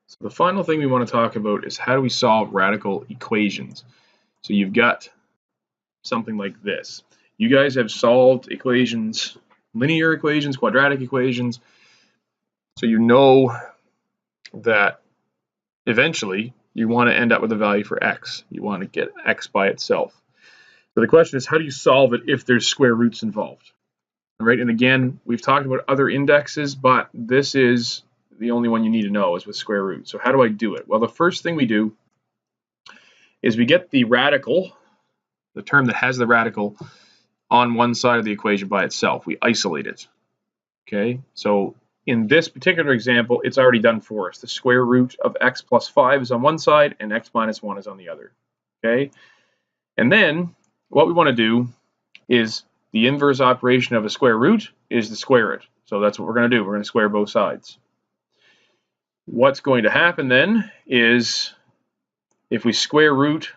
So the final thing we want to talk about is how do we solve radical equations. So you've got something like this. You guys have solved equations, linear equations, quadratic equations. So you know that eventually you want to end up with a value for x. You want to get x by itself. So the question is, how do you solve it if there's square roots involved? All right, and again, we've talked about other indexes, but this is the only one you need to know is with square roots. So how do I do it? Well, the first thing we do is we get the radical, the term that has the radical, on one side of the equation by itself. We isolate it. Okay, so in this particular example, it's already done for us. The square root of x plus 5 is on one side and x minus 1 is on the other. Okay, and then what we want to do is the inverse operation of a square root is to square it. So that's what we're going to do. We're going to square both sides. What's going to happen then is if we square root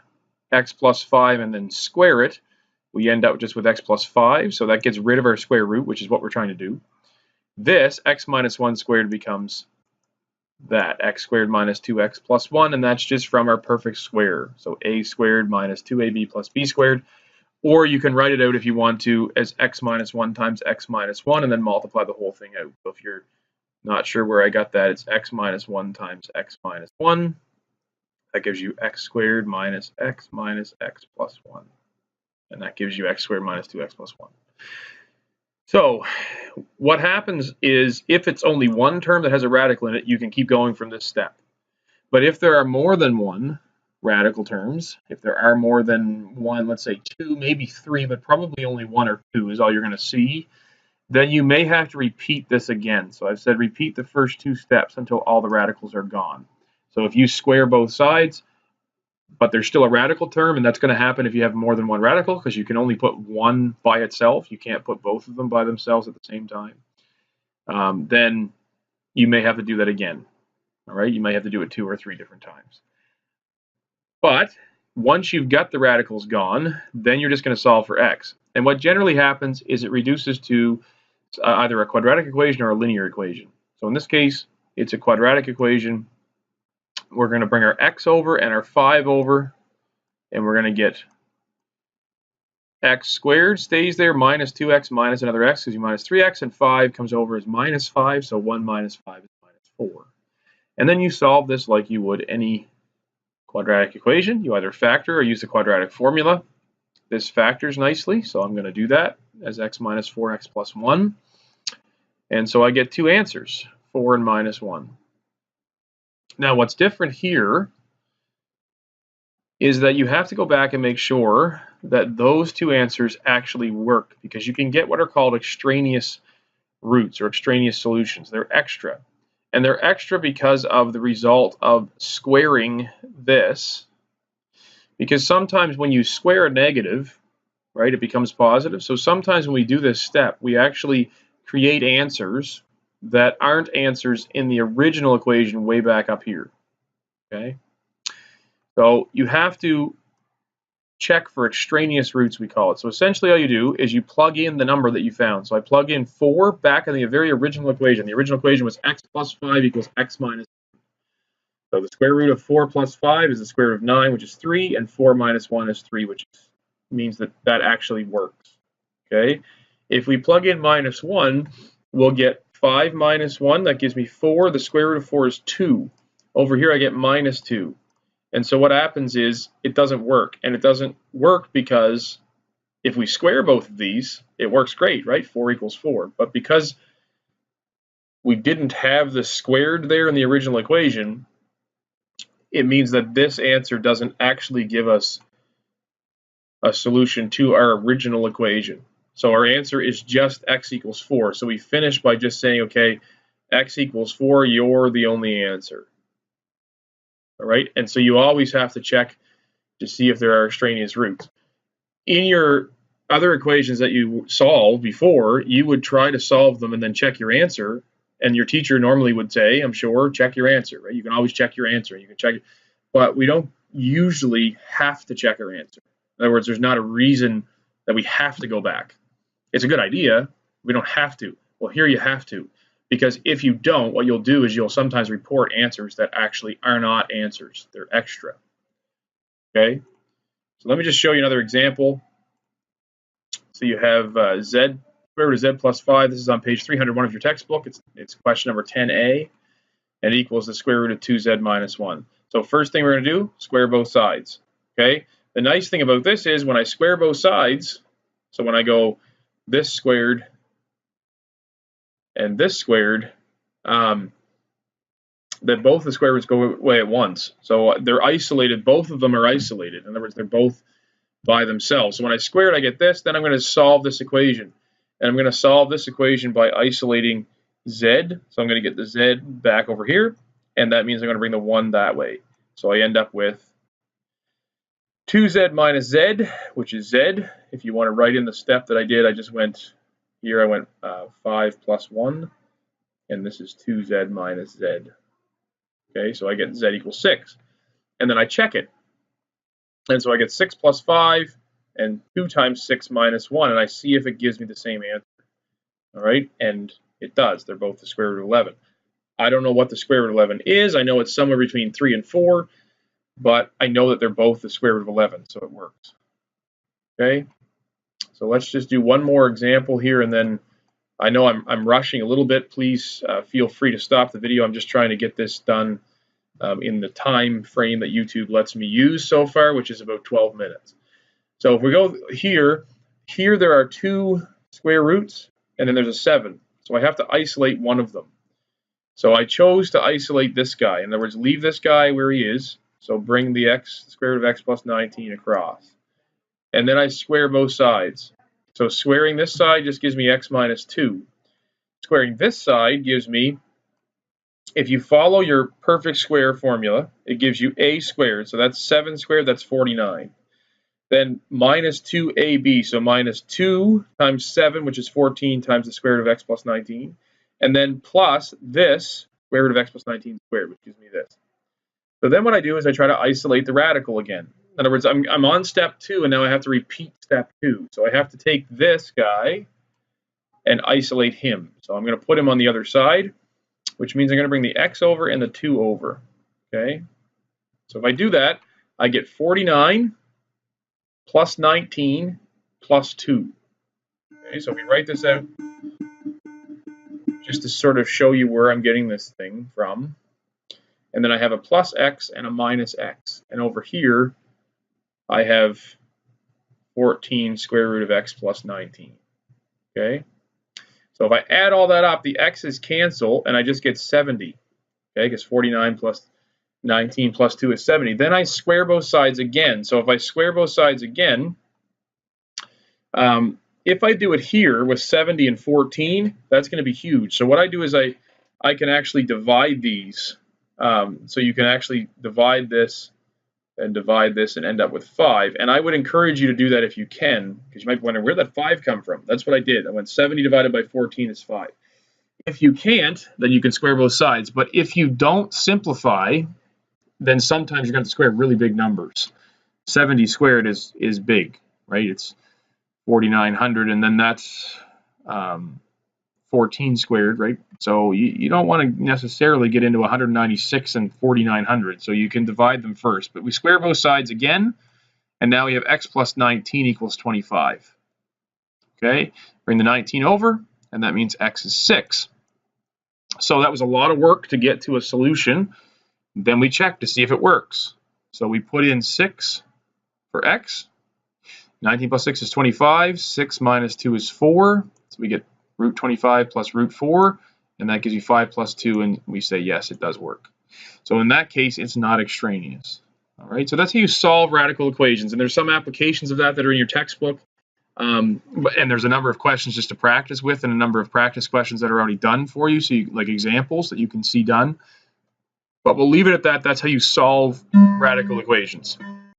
x plus 5 and then square it, we end up just with x plus 5. So that gets rid of our square root, which is what we're trying to do. This x minus 1 squared becomes that, x squared minus 2x plus 1, and that's just from our perfect square. So a squared minus 2ab plus b squared. Or you can write it out if you want to as x minus 1 times x minus 1 and then multiply the whole thing out. So if you're not sure where I got that, it's x minus 1 times x minus 1. That gives you x squared minus x plus 1. And that gives you x squared minus 2x plus 1. So what happens is if it's only one term that has a radical in it, you can keep going from this step. But if there are more than one radical terms, if there are more than one, let's say 2, maybe 3, but probably only 1 or 2 is all you're going to see, then you may have to repeat this again. So I've said repeat the first 2 steps until all the radicals are gone. So if you square both sides, but there's still a radical term, and that's going to happen if you have more than one radical, because you can only put one by itself. You can't put both of them by themselves at the same time. Then you may have to do that again. All right, you may have to do it 2 or 3 different times. But once you've got the radicals gone, then you're just going to solve for x. And what generally happens is it reduces to either a quadratic equation or a linear equation. So in this case, it's a quadratic equation. We're going to bring our x over and our 5 over, and we're going to get x squared stays there, minus 2x minus another x gives you minus 3x, and 5 comes over as minus 5, so 1 minus 5 is minus 4. And then you solve this like you would any quadratic equation. You either factor or use the quadratic formula. This factors nicely, so I'm going to do that as x minus 4x plus 1. And so I get 2 answers, 4 and minus 1. Now what's different here is that you have to go back and make sure that those 2 answers actually work, because you can get what are called extraneous roots or extraneous solutions. They're extra. And they're extra because of the result of squaring this. Because sometimes when you square a negative, right, it becomes positive. So sometimes when we do this step, we actually create answers that aren't answers in the original equation way back up here. Okay? So you have to check for extraneous roots, we call it. So essentially all you do is you plug in the number that you found. So I plug in 4 back in the very original equation. The original equation was x plus 5 equals x minus 1. So the square root of 4 plus 5 is the square root of 9, which is 3, and 4 minus 1 is 3, which means that that actually works. Okay? If we plug in minus 1, we'll get 5 minus 1. That gives me 4. The square root of 4 is 2. Over here I get minus 2. And so what happens is it doesn't work. And it doesn't work because if we square both of these, it works great, right? 4 equals 4. But because we didn't have the squared there in the original equation, it means that this answer doesn't actually give us a solution to our original equation. So our answer is just x equals 4. So we finish by just saying, okay, x equals 4, you're the only answer. All right, and so you always have to check to see if there are extraneous roots. In your other equations that you solved before, you would try to solve them and then check your answer. And your teacher normally would say, I'm sure, check your answer. Right? You can always check your answer. You can check it, but we don't usually have to check our answer. In other words, there's not a reason that we have to go back. It's a good idea. We don't have to. Well, here you have to. Because if you don't, what you'll do is you'll sometimes report answers that actually are not answers. They're extra. Okay? So let me just show you another example. So you have z, square root of z plus 5. This is on page 301 of your textbook. It's question number 10a, and it equals the square root of 2z minus 1. So first thing we're going to do, square both sides. Okay? The nice thing about this is when I square both sides, so when I go this squared and this squared, that both the square roots go away at once. So they're isolated. Both of them are isolated. In other words, they're both by themselves. So when I square it, I get this. Then I'm going to solve this equation. And I'm going to solve this equation by isolating z. So I'm going to get the z back over here. And that means I'm going to bring the 1 that way. So I end up with 2z minus z, which is z. If you want to write in the step that I did, I just went here. I went 5 plus 1. And this is 2z minus z. Okay, so I get z equals 6. And then I check it. And so I get 6 plus 5 and 2 times 6 minus 1. And I see if it gives me the same answer. All right, and it does. They're both the square root of 11. I don't know what the square root of 11 is. I know it's somewhere between 3 and 4. But I know that they're both the square root of 11, so it works. Okay, so let's just do one more example here, and then I know I'm rushing a little bit. Please feel free to stop the video. I'm just trying to get this done in the time frame that YouTube lets me use so far, which is about 12 minutes. So if we go here there are 2 square roots, and then there's a 7. So I have to isolate one of them. So I chose to isolate this guy. In other words, leave this guy where he is. So bring the square root of x plus 19 across. And then I square both sides. So squaring this side just gives me x minus 2. Squaring this side gives me, if you follow your perfect square formula, it gives you a squared. So that's 7 squared, that's 49. Then minus 2ab, so minus 2 times 7, which is 14, times the square root of x plus 19. And then plus this, square root of x plus 19 squared, which gives me this. So then what I do is I try to isolate the radical again. In other words, I'm on step 2, and now I have to repeat step 2. So I have to take this guy and isolate him. So I'm going to put him on the other side, which means I'm going to bring the x over and the 2 over. Okay? So if I do that, I get 49 plus 19 plus 2. Okay, so we write this out just to sort of show you where I'm getting this thing from. And then I have a plus x and a minus x. And over here, I have 14 square root of x plus 19. Okay? So if I add all that up, the x's cancel, and I just get 70. Okay? Because 49 plus 19 plus 2 is 70. Then I square both sides again. So if I square both sides again, if I do it here with 70 and 14, that's going to be huge. So what I do is I can actually divide these. So you can actually divide this and end up with 5. And I would encourage you to do that if you can, because you might be wondering, where did that 5 come from? That's what I did. I went 70 divided by 14 is 5. If you can't, then you can square both sides. But if you don't simplify, then sometimes you're going to square really big numbers. 70 squared is big, right? It's 4,900, and then that's 14 squared, right? So you don't want to necessarily get into 196 and 4,900, so you can divide them first. But we square both sides again, and now we have x plus 19 equals 25. Okay, bring the 19 over, and that means x is 6. So that was a lot of work to get to a solution. Then we check to see if it works. So we put in 6 for x. 19 plus 6 is 25. 6 minus 2 is 4. So we get root 25 plus root 4, and that gives you 5 plus 2, and we say yes, it does work. So in that case, it's not extraneous. All right, so that's how you solve radical equations, and there's some applications of that are in your textbook, and there's a number of questions just to practice with, and a number of practice questions that are already done for you, so like examples that you can see done. But we'll leave it at that. That's how you solve radical equations.